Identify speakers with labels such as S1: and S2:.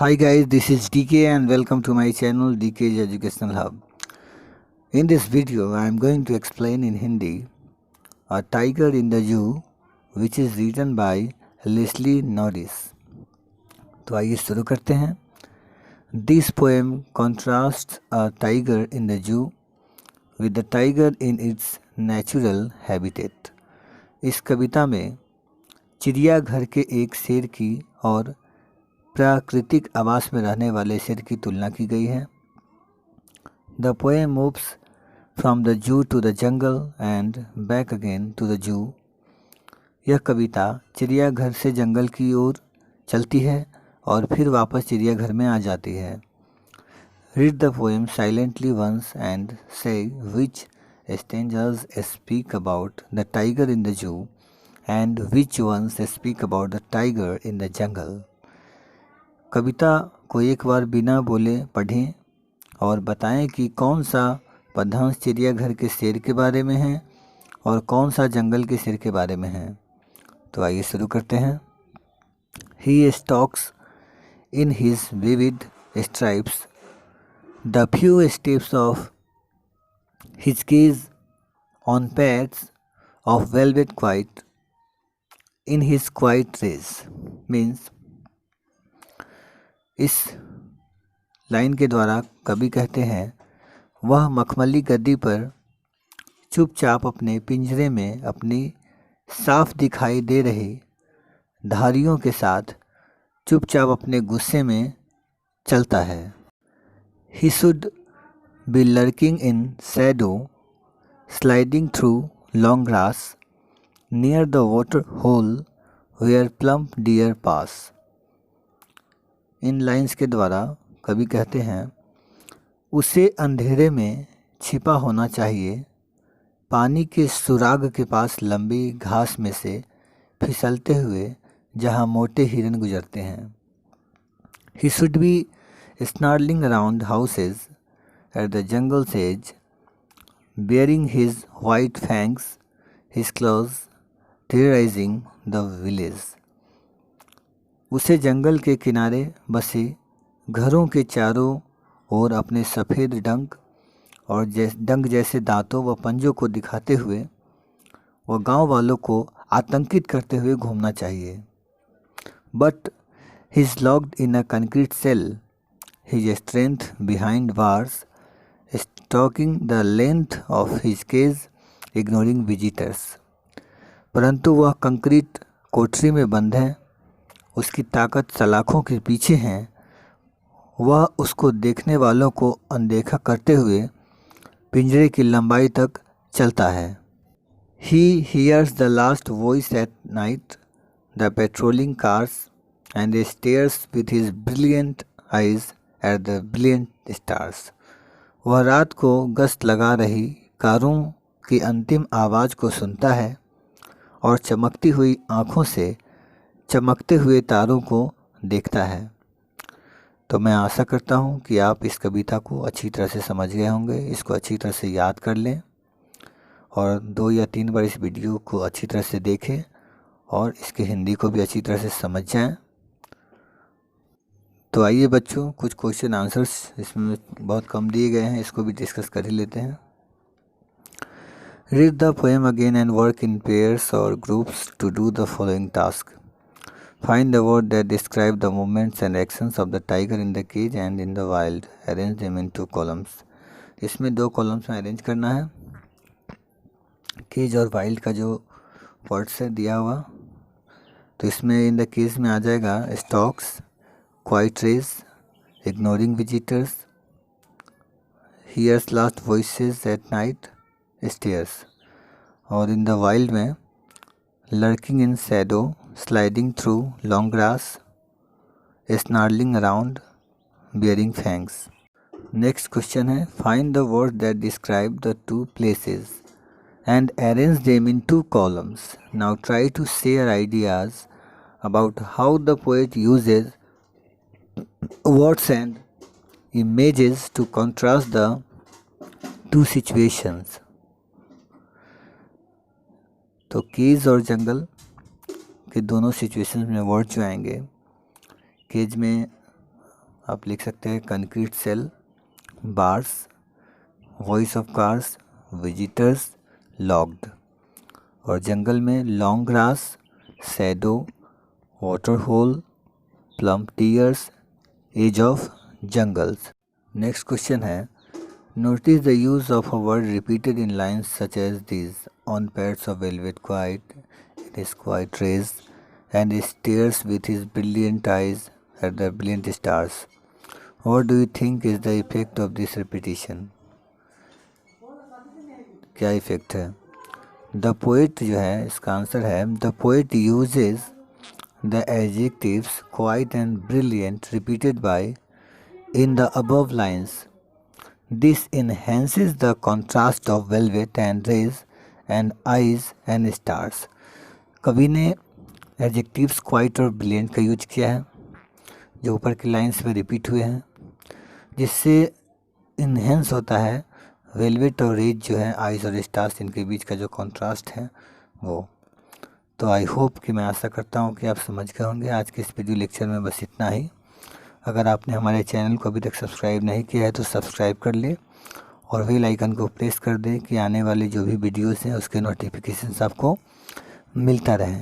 S1: Hi guys, this is DK and welcome to my channel DK's Educational Hub. In this video, I am going to explain in Hindi A Tiger in the Zoo, which is written by Leslie Norris. तो आइए शुरू करते हैं. This poem contrasts a tiger in the zoo with the tiger in its natural habitat. इस कविता में चिड़ियाघर के एक शेर की और प्राकृतिक आवास में रहने वाले शेर की तुलना की गई है. The poem moves from the zoo to the jungle and back again to the zoo. यह कविता चिड़ियाघर से जंगल की ओर चलती है और फिर वापस चिड़ियाघर में आ जाती है. Read the poem silently once and say which stanzas speak about the tiger in the zoo and which ones speak about the tiger in the jungle. कविता को एक बार बिना बोले पढ़ें और बताएं कि कौन सा पद्यांश चिड़ियाघर के शेर के बारे में है और कौन सा जंगल के शेर के बारे में है. तो आइए शुरू करते हैं. He stalks in his vivid stripes the few steps of his cage on pads of velvet quiet in his quiet rage. Means इस लाइन के द्वारा कवि कहते हैं वह मखमली गद्दी पर चुपचाप अपने पिंजरे में अपनी साफ दिखाई दे रही धारियों के साथ चुपचाप अपने गुस्से में चलता है. He should be lurking in shadow sliding through long grass near the water hole where plump deer pass. इन लाइंस के द्वारा कवि कहते हैं उसे अंधेरे में छिपा होना चाहिए पानी के सुराग के पास लंबी घास में से फिसलते हुए जहां मोटे हिरन गुजरते हैं. He should be snarling around houses at the jungle's edge baring his white fangs his claws terrorizing the village. उसे जंगल के किनारे बसे घरों के चारों ओर अपने सफ़ेद डंक और डंक जैसे दांतों व पंजों को दिखाते हुए वह गांव वालों को आतंकित करते हुए घूमना चाहिए. But he is locked in a concrete cell his strength behind bars stalking the length of his cage ignoring visitors. परंतु वह कंक्रीट कोठरी में बंद है, उसकी ताकत सलाखों के पीछे है, वह उसको देखने वालों को अनदेखा करते हुए पिंजरे की लंबाई तक चलता है. He hears the last voice at night the patrolling cars and stairs with his brilliant eyes at the brilliant stars. वह रात को गश्त लगा रही कारों की अंतिम आवाज़ को सुनता है और चमकती हुई आँखों से चमकते हुए तारों को देखता है. तो मैं आशा करता हूँ कि आप इस कविता को अच्छी तरह से समझ गए होंगे. इसको अच्छी तरह से याद कर लें और 2 या 3 बार इस वीडियो को अच्छी तरह से देखें और इसके हिंदी को भी अच्छी तरह से समझ जाएं. तो आइए बच्चों, कुछ क्वेश्चन आंसर्स इसमें बहुत कम दिए गए हैं, इसको भी डिस्कस कर ही लेते हैं. Read the poem again and work in pairs or groups to do the following task. Find the word that describe the movements and actions of the tiger in the cage and in the wild. Arrange them in 2 columns. इसमें 2 columns में arrange करना है. Cage और wild का जो words है दिया हुआ, तो इसमें इन द केज में आ जाएगा stalks, quiet rage, ignoring visitors, hears last voices at night, stares. और इन द वाइल्ड में lurking in shadow, sliding through long grass, snarling around, bearing fangs. Next question है find the words that describe the 2 places and arrange them in 2 columns. Now try to share ideas about how the poet uses words and images to contrast the 2 situations. तो cage और जंगल के दोनों situations में word जो आएंगे, cage में आप लिख सकते हैं concrete cell, bars, voice of cars, visitors, locked. और जंगल में long grass, shadow, water hole, plum tears, edge of jungles. Next question है, notice the use of a word repeated in lines such as these, on pads of velvet quiet, it is quiet rage and stares with his brilliant eyes at the brilliant stars. What do you think is the effect of this repetition? क्या effect है? The poet जो है, इसका answer है the poet uses the adjectives quiet and brilliant repeated bye in the above lines. This enhances the contrast of velvet and rays and eyes and stars. कवि ने adjectives quite और brilliant का use किया है जो ऊपर की लाइन्स में रिपीट हुए हैं, जिससे इन्हेंस होता है वेलवेट और रेज जो है, आइज और स्टार्स, इनके बीच का जो कॉन्ट्रास्ट है वो. तो आई होप कि मैं आशा करता हूँ कि आप समझ गए होंगे. आज के इस वीडियो लेक्चर में बस इतना ही. अगर आपने हमारे चैनल को अभी तक सब्सक्राइब नहीं किया है तो सब्सक्राइब कर ले और बेल आइकन को प्रेस कर दें कि आने वाले जो भी वीडियोस हैं उसके नोटिफिकेशंस आपको मिलता रहे.